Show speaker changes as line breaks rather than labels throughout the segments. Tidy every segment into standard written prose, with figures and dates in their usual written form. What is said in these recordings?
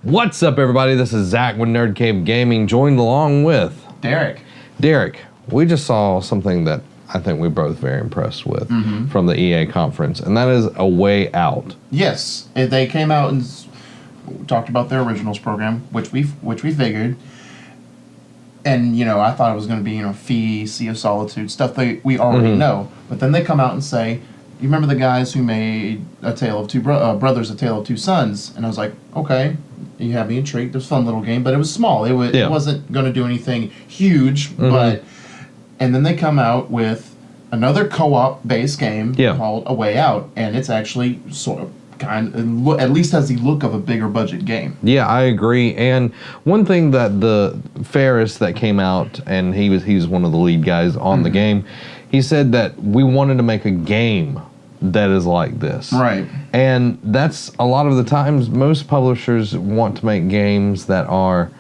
What's up, everybody? This is Zach with Nerd Cave Gaming, joined along with
Derek.
Derek, we just saw something that I think we're both very impressed with from the EA conference, and that is A Way Out.
Yes, they came out and talked about their originals program, which we figured. And I thought it was going to be Fee, Sea of Solitude, stuff that we already know. But then they come out and say, "You remember the guys who made A Tale of Two Brothers, A Tale of Two Sons?" And I was like, "Okay, you have me intrigued. It was a fun little game, but it was small. It wasn't going to do anything huge." But and then they come out with another co-op based game called A Way Out, and it's actually sort of at least has the look of a bigger budget game.
Yeah, I agree. And one thing that the Ferris that came out, and he was one of the lead guys on the game, he said that we wanted to make a game that is like this.
Right.
And that's a lot of the times most publishers want to make games that are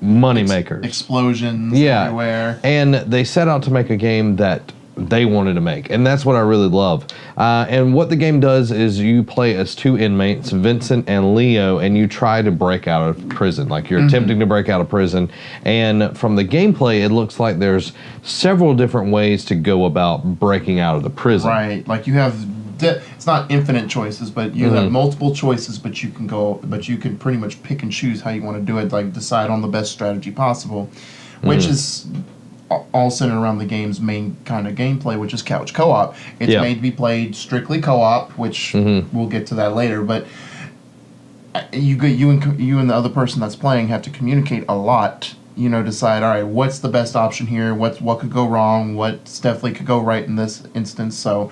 money makers.
Explosions everywhere.
And they set out to make a game that they wanted to make, and that's what I really love. And what the game does is you play as two inmates, Vincent and Leo, and you try to break out of prison. Like you're attempting to break out of prison, and from the gameplay, it looks like there's several different ways to go about breaking out of the prison.
Right, like you have. It's not infinite choices, but you have multiple choices. But you can pretty much pick and choose how you want to do it. Like decide on the best strategy possible, which is all centered around the game's main kind of gameplay, which is couch co-op. It's made to be played strictly co-op, which we'll get to that later. But you and the other person that's playing have to communicate a lot. Decide, all right, what's the best option here? What could go wrong? What definitely could go right in this instance? So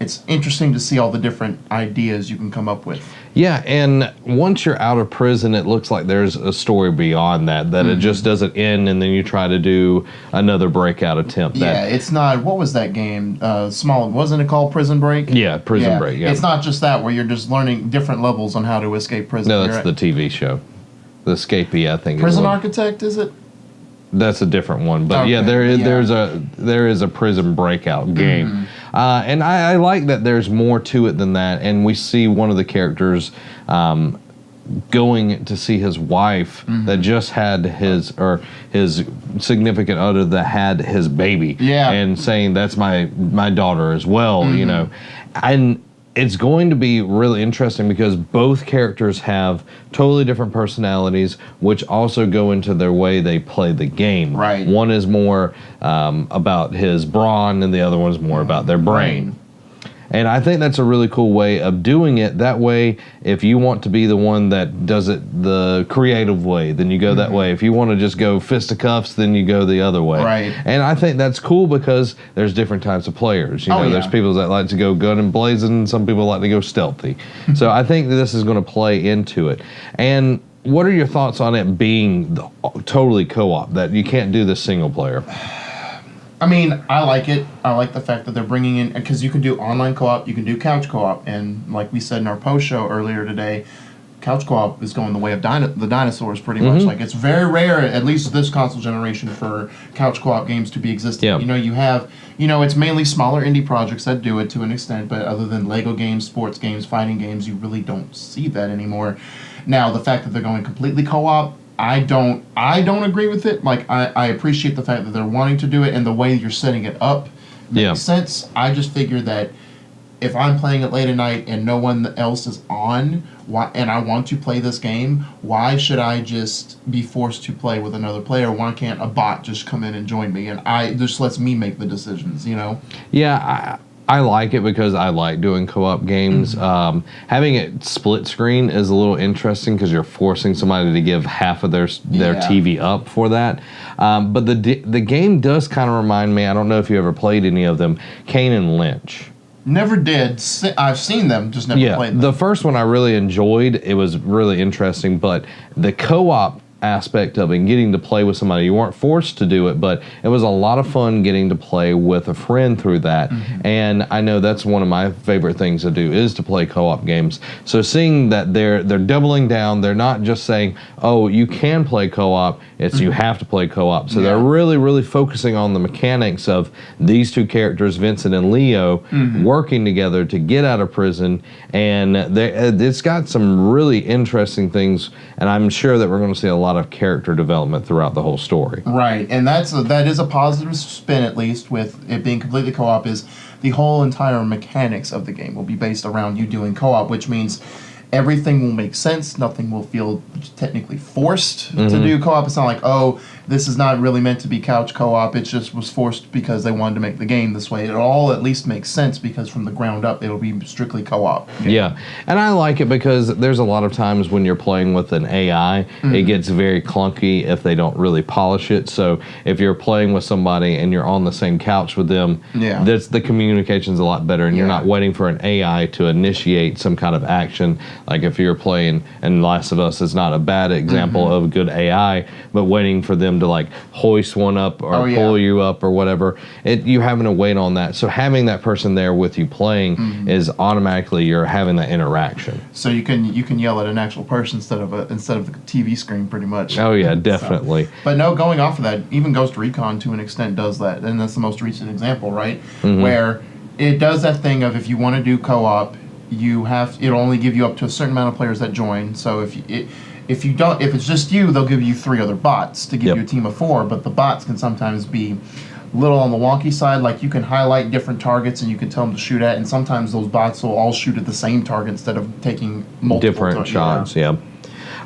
it's interesting to see all the different ideas you can come up with.
Yeah, and once you're out of prison, it looks like there's a story beyond that it just doesn't end and then you try to do another breakout attempt.
It's not, what was that game? Wasn't it called Prison Break?
Yeah, Prison Break, yeah.
It's not just that where you're just learning different levels on how to escape prison.
No, that's the TV show. The Escapee, I think.
Prison Architect, is it?
That's a different one, but there is a prison breakout game, and I like that there's more to it than that. And we see one of the characters going to see his wife that just had his significant other that had his baby, and saying that's my daughter as well, and it's going to be really interesting because both characters have totally different personalities, which also go into their way they play the game.
Right.
One is more about his brawn, and the other one is more about their brain. And I think that's a really cool way of doing it. That way, if you want to be the one that does it the creative way, then you go that way. If you want to just go fisticuffs, then you go the other way.
Right.
And I think that's cool because there's different types of players. There's people that like to go gun and blazing, some people like to go stealthy. So I think that this is going to play into it. And what are your thoughts on it being totally co-op, that you can't do this single player?
I mean, I like it. I like the fact that they're bringing in, because you can do online co-op, you can do couch co-op, and like we said in our post show earlier today, couch co-op is going the way of the dinosaurs pretty much. Like it's very rare, at least this console generation, for couch co-op games to be existing.
Yeah.
You have, it's mainly smaller indie projects that do it to an extent, but other than Lego games, sports games, fighting games, you really don't see that anymore. Now, the fact that they're going completely co-op, I don't agree with it. Like I appreciate the fact that they're wanting to do it, and the way you're setting it up makes sense. I just figure that if I'm playing it late at night and no one else is on, and I want to play this game, why should I just be forced to play with another player? Why can't a bot just come in and join me, and just lets me make the decisions?
Yeah, I like it because I like doing co-op games. Having it split screen is a little interesting because you're forcing somebody to give half of their TV up for that. But the game does kind of remind me, I don't know if you ever played any of them, Kane and Lynch.
Never did. I've seen them, just never played them.
The first one I really enjoyed. It was really interesting, but the co-op aspect of it, getting to play with somebody. You weren't forced to do it, but it was a lot of fun getting to play with a friend through that. And I know that's one of my favorite things to do, is to play co-op games. So seeing that they're doubling down, they're not just saying, oh, you can play co-op, it's you have to play co-op. So they're really, really focusing on the mechanics of these two characters, Vincent and Leo, working together to get out of prison. And it's got some really interesting things, and I'm sure that we're going to see a lot of character development throughout the whole story.
Right, and that is a positive spin, at least, with it being completely co-op, is the whole entire mechanics of the game will be based around you doing co-op, which means everything will make sense. Nothing will feel technically forced to do co-op. It's not like, oh, this is not really meant to be couch co-op. It just was forced because they wanted to make the game this way. It all at least makes sense because from the ground up, it'll be strictly co-op.
Yeah, and I like it because there's a lot of times when you're playing with an AI, it gets very clunky if they don't really polish it. So if you're playing with somebody and you're on the same couch with them, the communication's a lot better, and you're not waiting for an AI to initiate some kind of action. Like if you're playing, and Last of Us is not a bad example of good AI, but waiting for them to like hoist one up or pull you up or whatever, you having to wait on that. So having that person there with you playing is automatically you're having that interaction.
So you can yell at an actual person instead of the TV screen, pretty much.
Oh yeah, definitely.
So, but no, going off of that, even Ghost Recon to an extent does that, and that's the most recent example, right? Where it does that thing of if you want to do co-op, it'll only give you up to a certain amount of players that join. So if it's just you, they'll give you 3 other bots to give you a team of 4. But the bots can sometimes be a little on the wonky side. Like you can highlight different targets and you can tell them to shoot at, and sometimes those bots will all shoot at the same target instead of taking multiple
different shots. Yeah.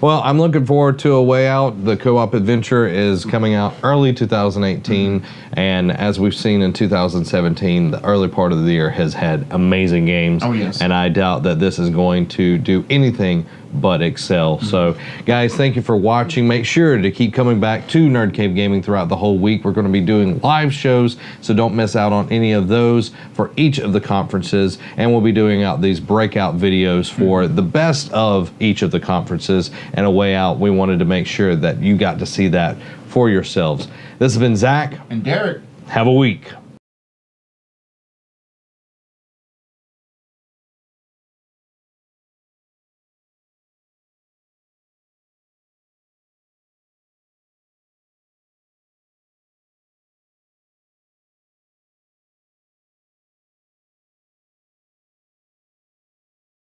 Well, I'm looking forward to A Way Out. The co-op adventure is coming out early 2018, and as we've seen in 2017, the early part of the year has had amazing games.
Oh, yes.
And I doubt that this is going to do anything but excel. So, guys, thank you for watching. Make sure to keep coming back to Nerd Cave Gaming throughout the whole week. We're going to be doing live shows, so don't miss out on any of those for each of the conferences, and we'll be doing out these breakout videos for the best of each of the conferences. And A Way Out, we wanted to make sure that you got to see that for yourselves. This has been Zach
and Derek.
Have a week.